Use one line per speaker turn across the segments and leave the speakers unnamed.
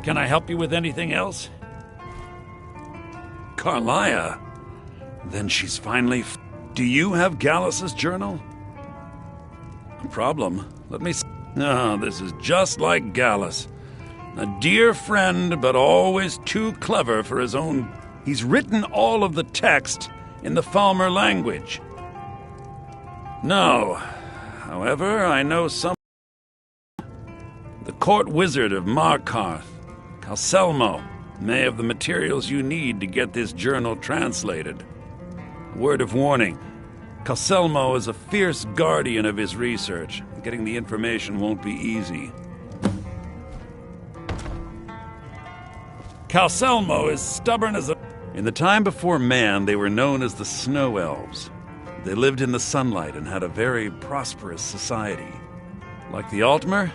Can I help you with anything else?
Carlia? Then she's finally... Do you have Gallus's journal? No problem. Let me... Oh, this is just like Gallus. A dear friend, but always too clever for his own... He's written all of the text in the Falmer language. No. However, I know some... The court wizard of Markarth, Calselmo, may have the materials you need to get this journal translated. A word of warning. Calselmo is a fierce guardian of his research. Getting the information won't be easy. Calselmo is stubborn as a... In the time before man, they were known as the Snow Elves. They lived in the sunlight and had a very prosperous society. Like the Altmer?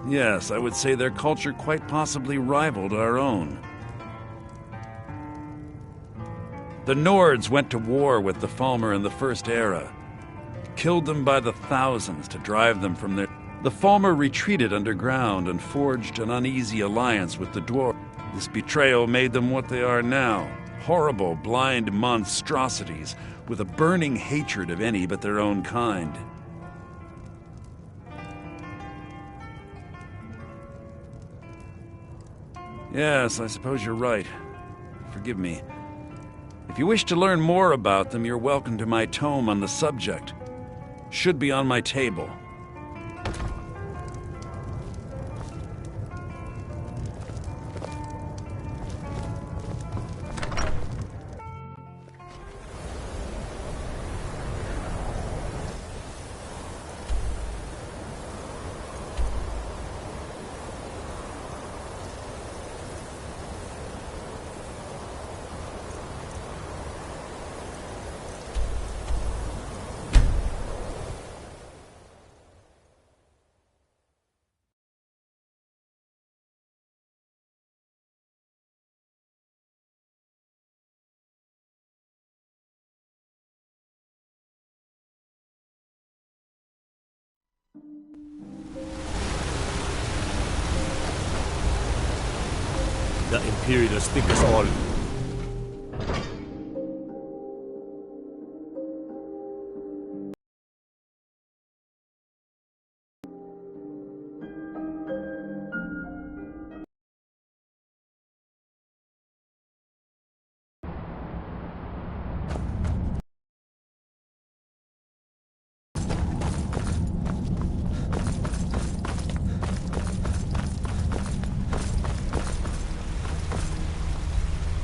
Yes, I would say their culture quite possibly rivaled our own. The Nords went to war with the Falmer in the First Era. Killed them by the thousands to drive them from their... The Falmer retreated underground and forged an uneasy alliance with the Dwarves. This betrayal made them what they are now. Horrible, blind monstrosities with a burning hatred of any but their own kind. Yes, I suppose you're right. Forgive me. If you wish to learn more about them, you're welcome to my tome on the subject. Should be on my table.
The Imperials think us all...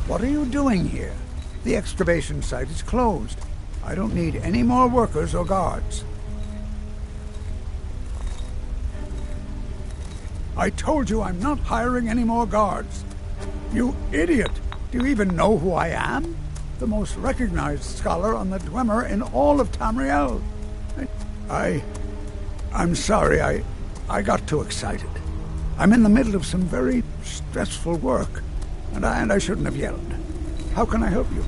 What are you doing here? The excavation site is closed. I don't need any more workers or guards. I told you I'm not hiring any more guards. You idiot! Do you even know who I am? The most recognized scholar on the Dwemer in all of Tamriel. I'm sorry, I got too excited. I'm in the middle of some very stressful work. And I shouldn't have yelled. How can I help you?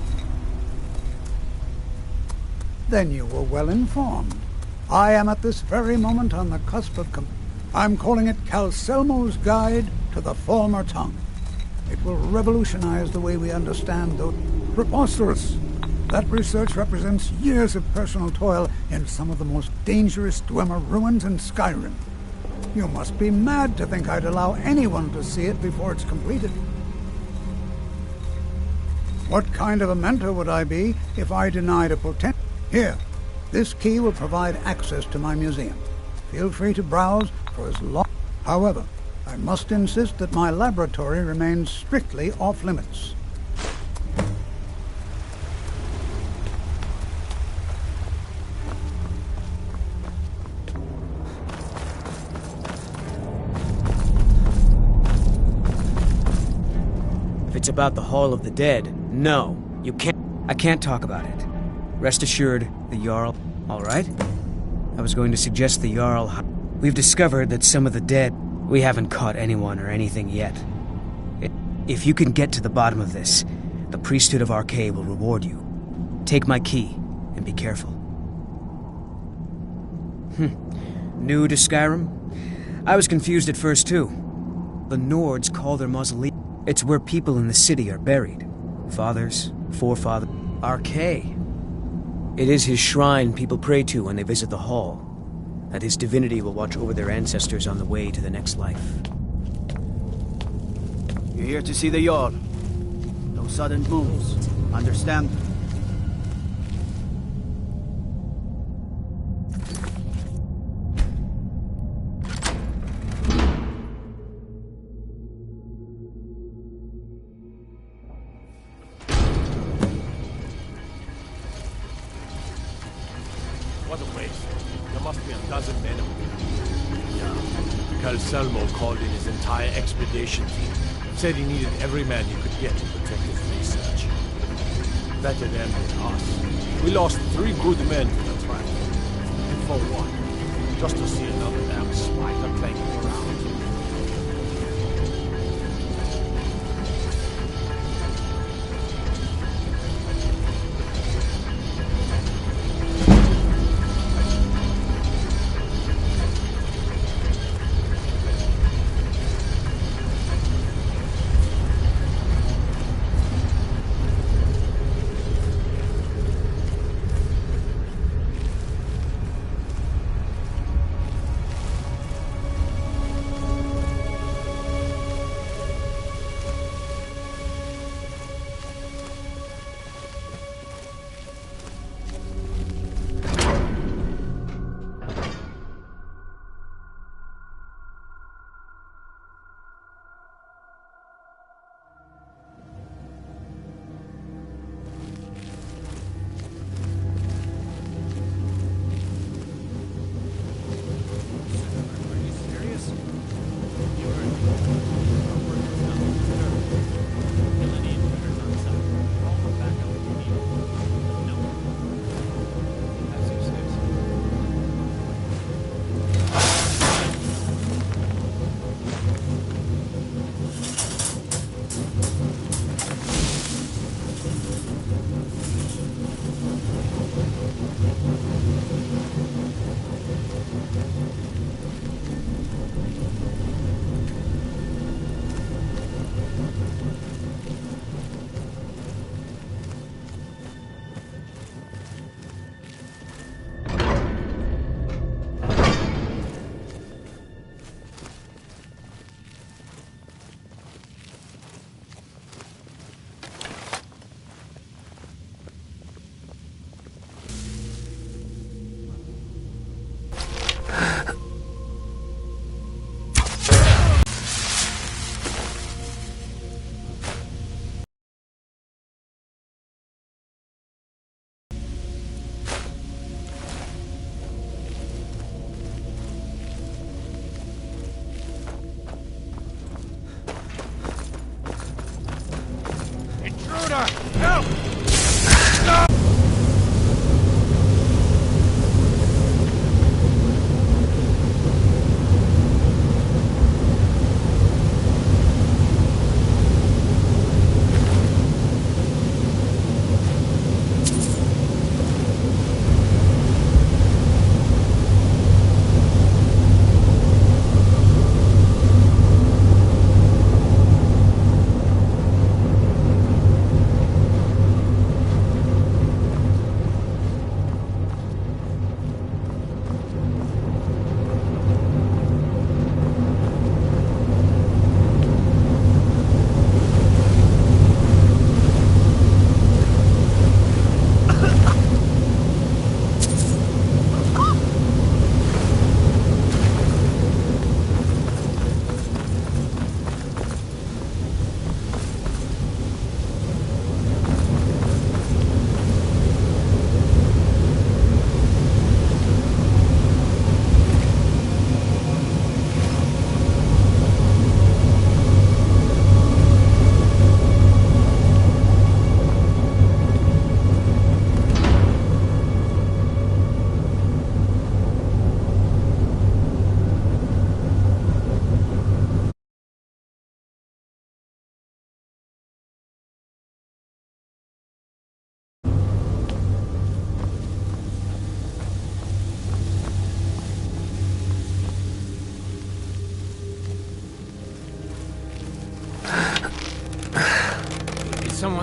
Then you were well informed. I am at this very moment on the cusp of... I'm calling it Calselmo's Guide to the Falmer Tongue. It will revolutionize the way we understand those... Preposterous! That research represents years of personal toil in some of the most dangerous Dwemer ruins in Skyrim. You must be mad to think I'd allow anyone to see it before it's completed. What kind of a mentor would I be if I denied a potential... Here, this key will provide access to my museum. Feel free to browse for as long... However, I must insist that my laboratory remains strictly off-limits.
If it's about the Hall of the Dead, no, you can't. I can't talk about it. Rest assured, the Jarl... All right? I was going to suggest the Jarl... We've discovered that some of the dead... We haven't caught anyone or anything yet. If you can get to the bottom of this, the priesthood of Arcade will reward you. Take my key, and be careful. New to Skyrim? I was confused at first, too. The Nords call their mausoleum. It's where people in the city are buried. Fathers, forefathers, Archay. It is his shrine people pray to when they visit the hall, that his divinity will watch over their ancestors on the way to the next life.
You're here to see the Jarl. No sudden moves. Understand?
What a waste. There must be a dozen men over here. Yeah. Calselmo called in his entire expedition team. Said he needed every man he could get to protect his research. Better them than us. We lost 3 good men to the track. And for what? Just to see another damn spider clanging around.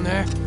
down there?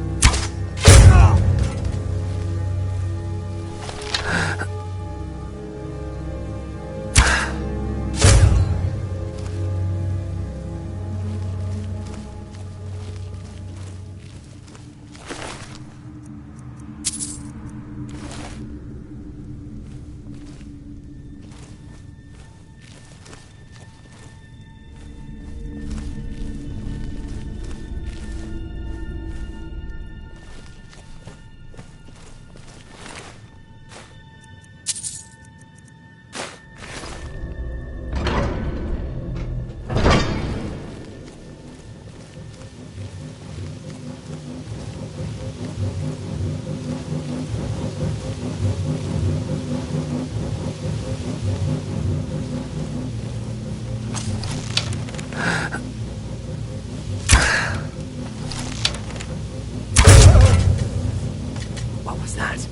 What was that?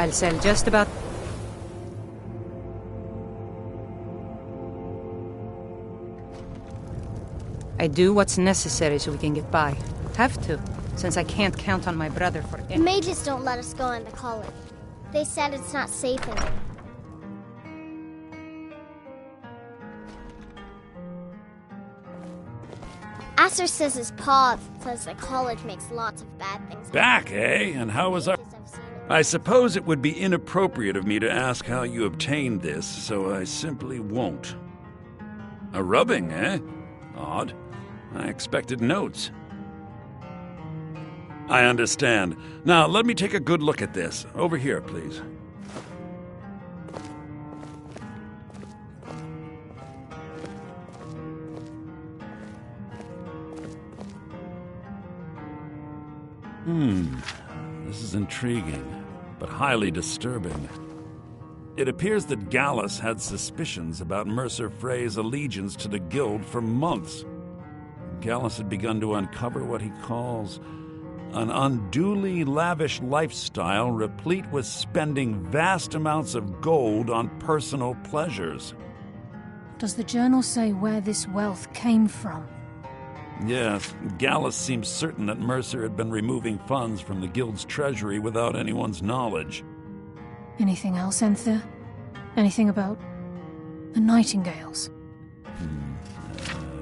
I'll sell just about... I do what's necessary so we can get by. Have to, since I can't count on my brother for
The
anything.
mages don't let us go into college. They said it's not safe in there. Aster says his pa says the college makes lots of bad things.
Back, eh? And how was our...
Mages have seen it.
I suppose it would be inappropriate of me to ask how you obtained this, so I simply won't. A rubbing, eh? Odd. I expected notes. I understand. Now, let me take a good look at this. Over here, please. This is intriguing, but highly disturbing. It appears that Gallus had suspicions about Mercer Frey's allegiance to the Guild for months. Gallus had begun to uncover what he calls an unduly lavish lifestyle replete with spending vast amounts of gold on personal pleasures.
Does the journal say where this wealth came from?
Yes, Gallus seems certain that Mercer had been removing funds from the Guild's treasury without anyone's knowledge.
Anything else, Enther? Anything about the Nightingales?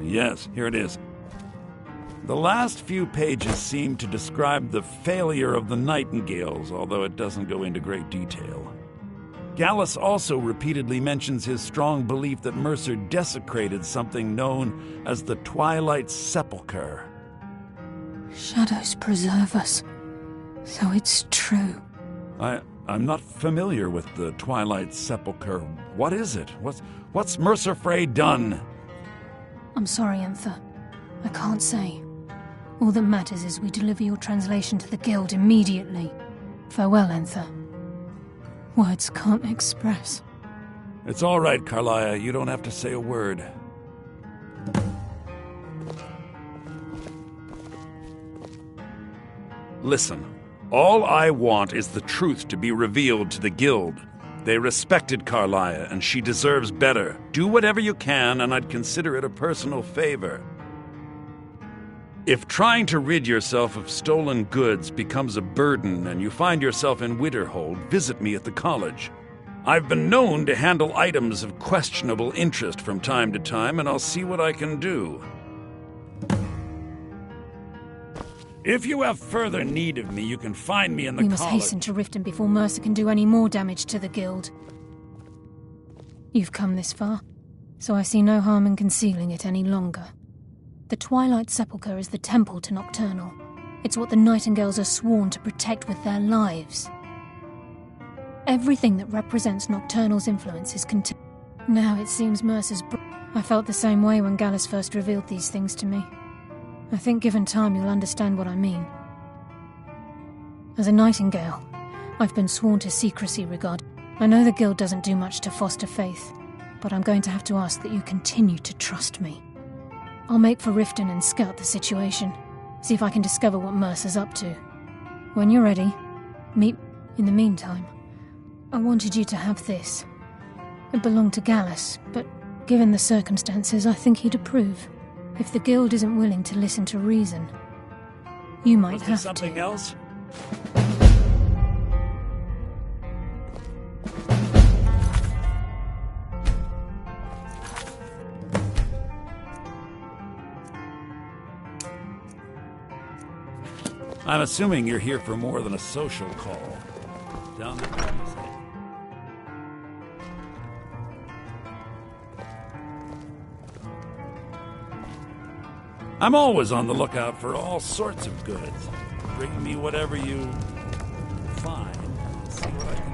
Yes, here it is. The last few pages seem to describe the failure of the Nightingales, although it doesn't go into great detail. Gallus also repeatedly mentions his strong belief that Mercer desecrated something known as the Twilight Sepulchre.
Shadows preserve us. So it's true.
I'm not familiar with the Twilight Sepulchre. What is it? What's Mercer Frey done?
I'm sorry, Enther. I can't say. All that matters is we deliver your translation to the Guild immediately. Farewell, Enther. Words can't express.
It's all right, Carlia. You don't have to say a word. Listen, all I want is the truth to be revealed to the Guild. They respected Carlia, and she deserves better. Do whatever you can, and I'd consider it a personal favor. If trying to rid yourself of stolen goods becomes a burden and you find yourself in Winterhold, visit me at the college. I've been known to handle items of questionable interest from time to time, and I'll see what I can do. If you have further need of me, you can find me in the
We
college.
must hasten to Riften before Mercer can do any more damage to the Guild. You've come this far, so I see no harm in concealing it any longer. The Twilight Sepulchre is the temple to Nocturnal. It's what the Nightingales are sworn to protect with their lives. Everything that represents Nocturnal's influence is contained. Now it seems Mercer's... I felt the same way when Gallus first revealed these things to me. I think given time you'll understand what I mean. As a Nightingale, I've been sworn to secrecy regarding... I know the Guild doesn't do much to foster faith, but I'm going to have to ask that you continue to trust me. I'll make for Riften and scout the situation, see if I can discover what Mercer's up to. When you're ready, meet... In the meantime, I wanted you to have this. It belonged to Gallus, but given the circumstances, I think he'd approve. If the Guild isn't willing to listen to reason, you might
Was there
have
something
to.
else? I'm assuming you're here for more than a social call. Down the road, you say? I'm always on the lookout for all sorts of goods. Bring me whatever you find. See what I can...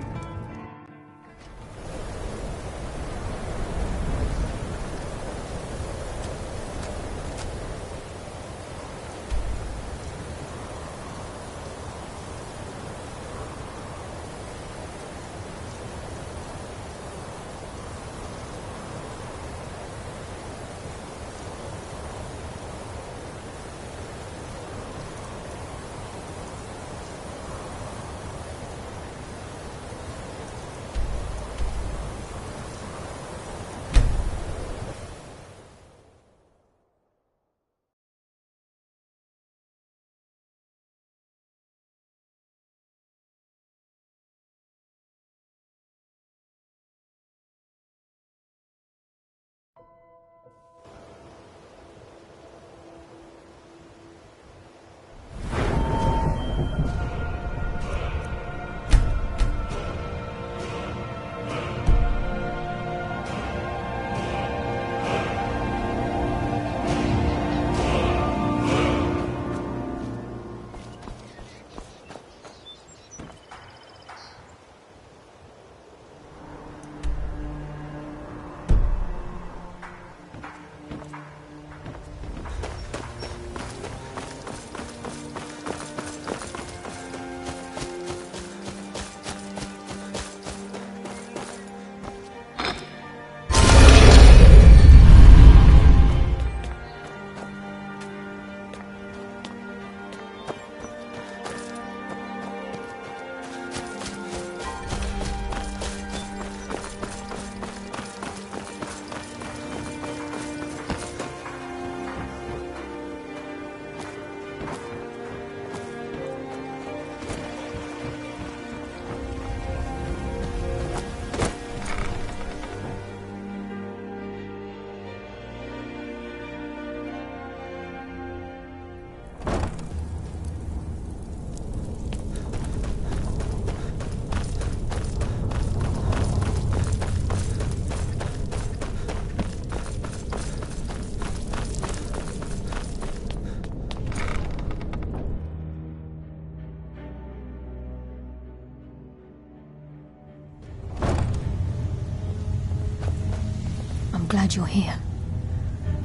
I'm glad you're here.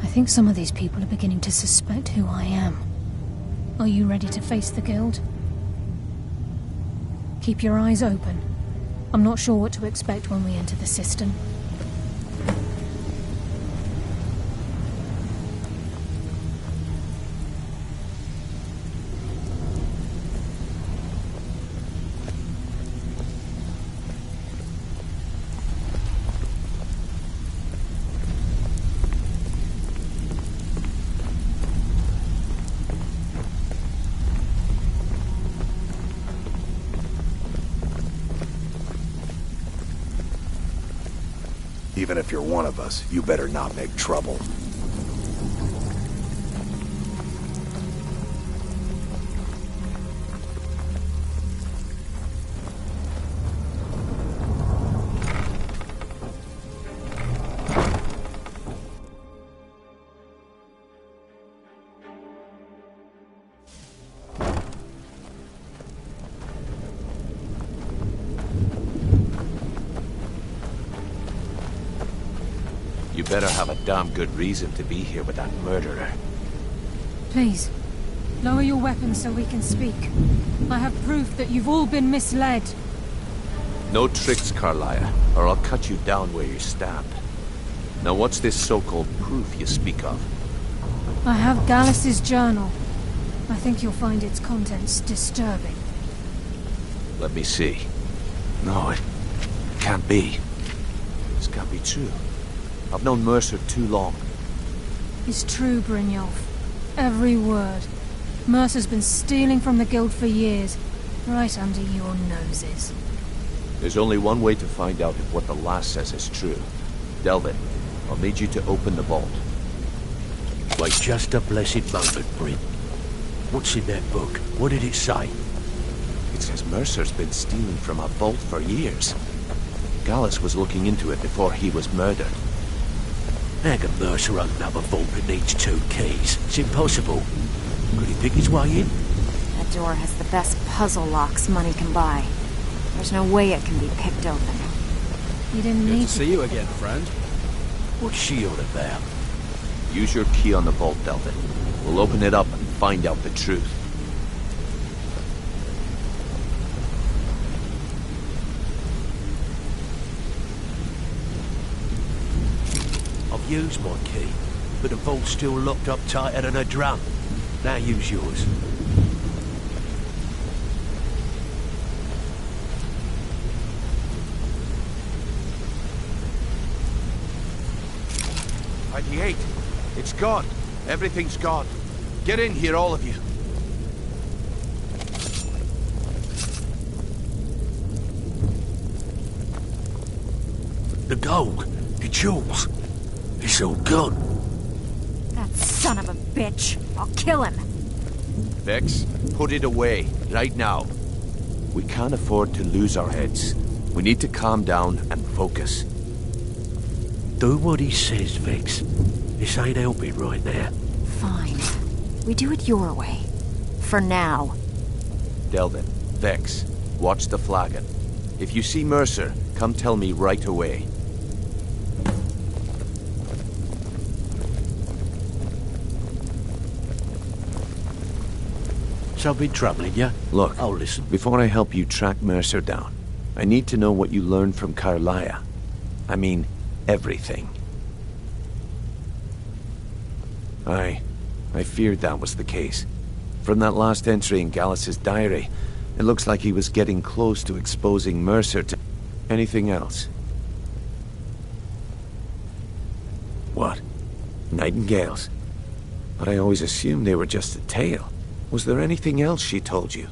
I think some of these people are beginning to suspect who I am. Are you ready to face the Guild? Keep your eyes open. I'm not sure what to expect when we enter the cistern.
Even if you're one of us, you better not make trouble.
You better have a damn good reason to be here with that murderer.
Please, lower your weapons so we can speak. I have proof that you've all been misled.
No tricks, Carlia, or I'll cut you down where you stand. Now what's this so-called proof you speak of?
I have Gallus's journal. I think you'll find its contents disturbing.
Let me see. No, it can't be. This can't be true. I've known Mercer too long.
It's true, Brynjolf. Every word. Mercer's been stealing from the Guild for years, right under your noses.
There's only one way to find out if what the lass says is true. Delvin, I'll need you to open the vault.
Wait just a blessed moment, Bryn. What's in that book? What did it say?
It says Mercer's been stealing from a vault for years. Gallus was looking into it before he was murdered.
How can Mercer open up a vault that needs 2 keys? It's impossible. Could he pick his way in?
That door has the best puzzle locks money can buy. There's no way it can be picked open.
You didn't
Good
need
to see you again, friend.
What's she all about?
Use your key on the vault, Delvin. We'll open it up and find out the truth.
I've used my key, but the vault's still locked up tighter than a drum. Now use yours.
'98. It's gone. Everything's gone. Get in here, all of you.
The gold, the jewels, it's all gone.
That son of a bitch. I'll kill him.
Vex, put it away, right now. We can't afford to lose our heads. We need to calm down and focus.
Do what he says, Vex. This ain't helping right now.
Fine. We do it your way. For now.
Delvin, Vex, watch the flagon. If you see Mercer, come tell me right away.
Something troubling you?
Look,
I'll listen.
Before I help you track Mercer down, I need to know what you learned from Carlia. I mean, everything. I feared that was the case. From that last entry in Gallus's diary, it looks like he was getting close to exposing Mercer to... Anything else? What? Nightingales? But I always assumed they were just a tale. Was there anything else she told you?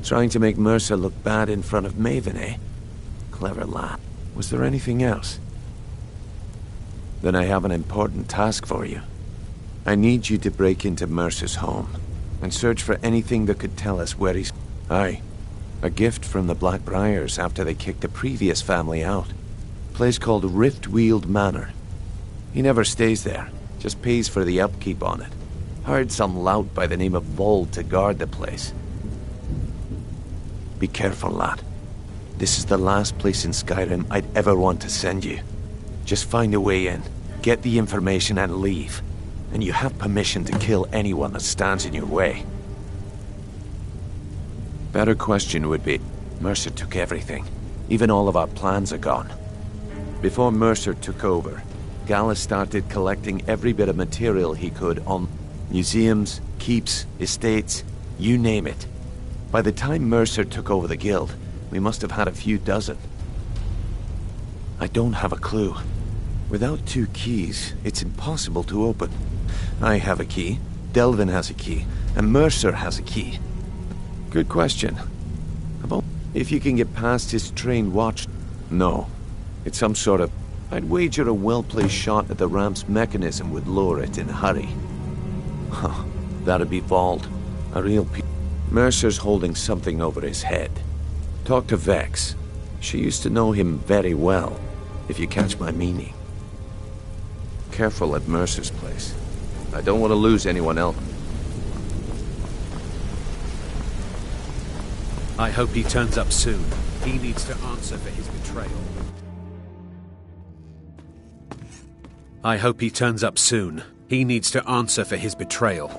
Trying to make Mercer look bad in front of Maven, eh? Clever lad. Was there anything else? Then I have an important task for you. I need you to break into Mercer's home and search for anything that could tell us where he's... Aye. A gift from the Blackbriars after they kicked the previous family out. Place called Riftweald Manor. He never stays there, just pays for the upkeep on it. Hired some lout by the name of Vold to guard the place. Be careful, lad. This is the last place in Skyrim I'd ever want to send you.
Just find a way in, get the information and leave. And you have permission to kill anyone that stands in your way. Better question would be, Mercer took everything. Even all of our plans are gone. Before Mercer took over, Gallus started collecting every bit of material he could on museums, keeps, estates, you name it. By the time Mercer took over the guild, we must have had a few dozen. I don't have a clue. Without 2 keys, it's impossible to open. I have a key, Delvin has a key, and Mercer has a key. Good question. About if you can get past his trained watch... No. It's some sort of... I'd wager a well-placed shot at the ramp's mechanism would lower it in a hurry. Huh. That'd be Vault. A real Mercer's holding something over his head. Talk to Vex. She used to know him very well, if you catch my meaning. Careful at Mercer's place. I don't want to lose anyone else.
I hope he turns up soon. He needs to answer for his betrayal. I hope he turns up soon. He needs to answer for his betrayal.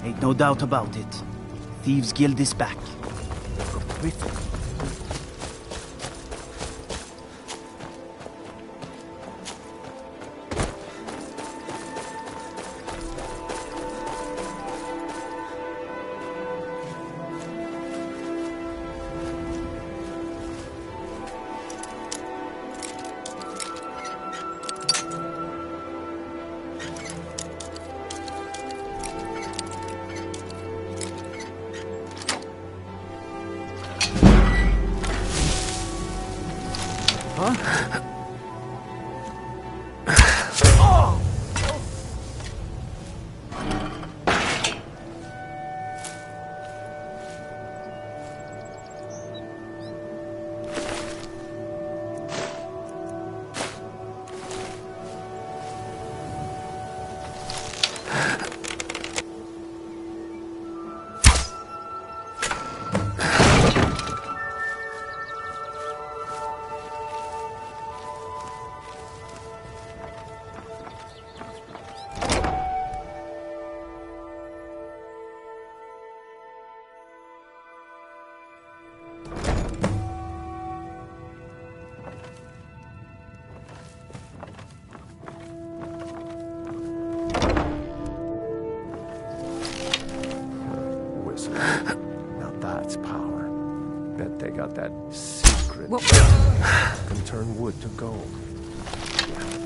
Ain't no doubt about it. Thieves' Guild is back.
Now that's power. Bet they got that secret can turn wood to gold. Yeah,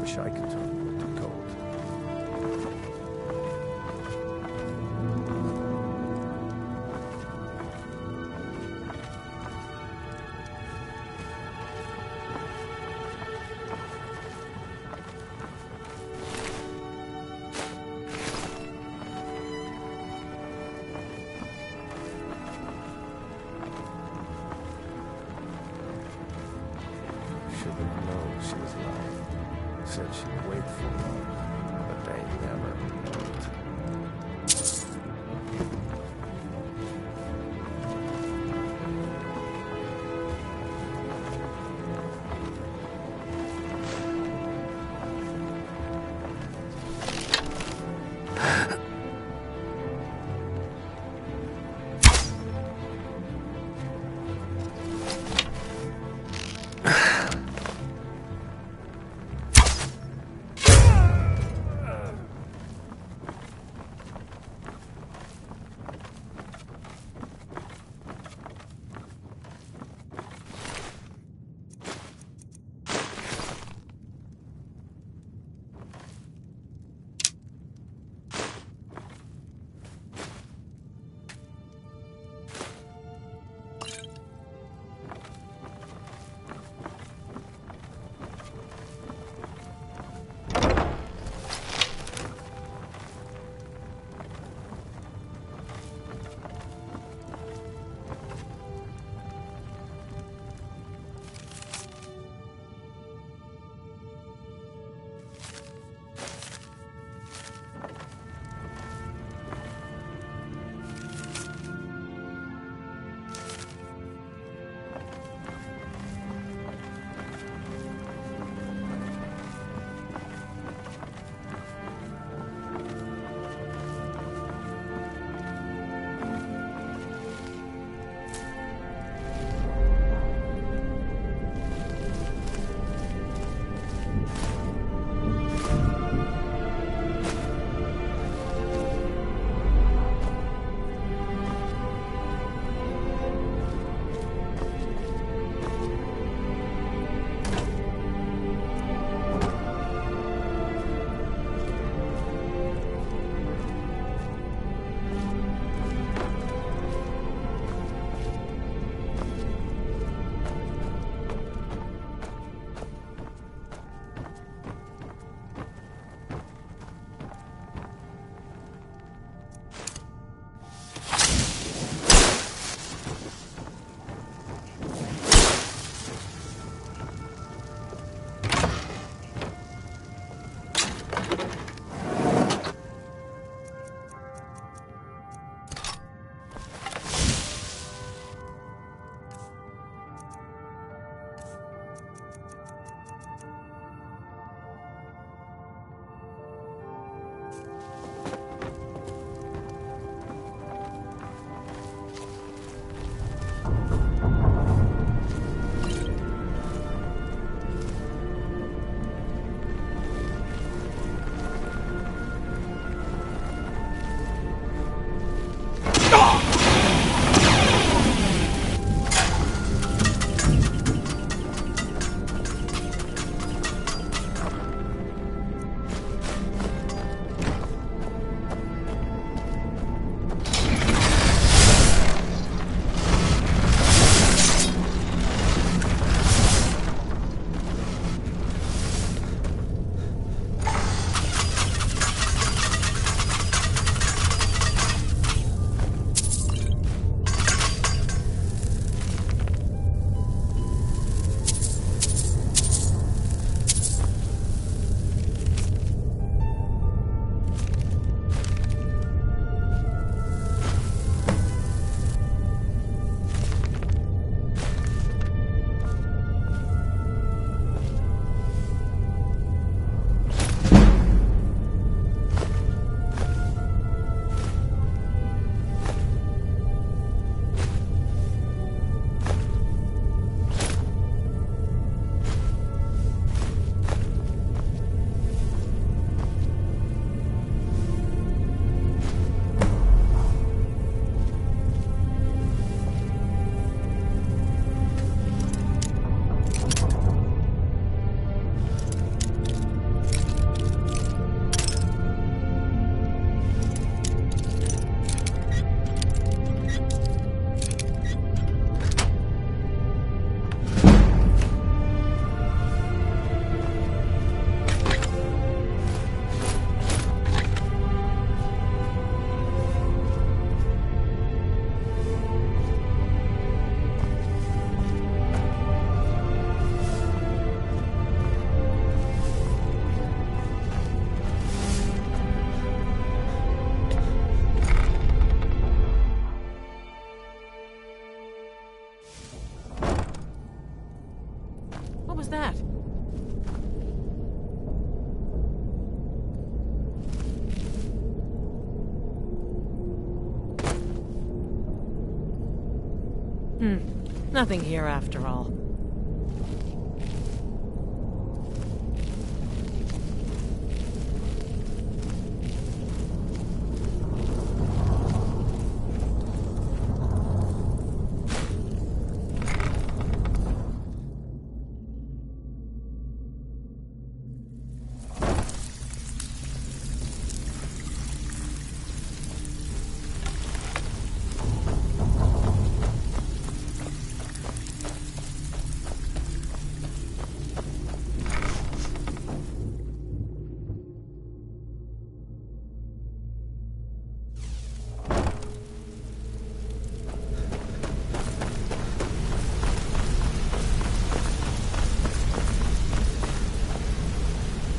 wish I could turn wood to gold. She was lying. Said she'd wait for me, but they never moved.
was that? Nothing here after all.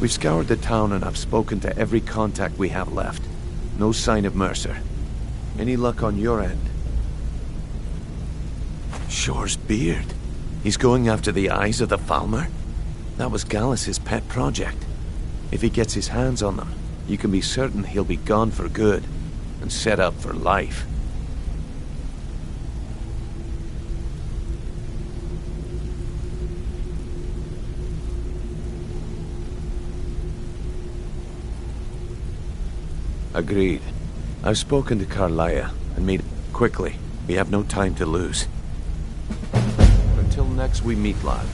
We've scoured the town and I've spoken to every contact we have left. No sign of Mercer. Any luck on your end? Shore's beard. He's going after the eyes of the Falmer? That was Gallus's pet project. If he gets his hands on them, you can be certain he'll be gone for good and set up for life. Agreed. I've spoken to Carlia and made quickly. We have no time to lose. Until next we meet, lad.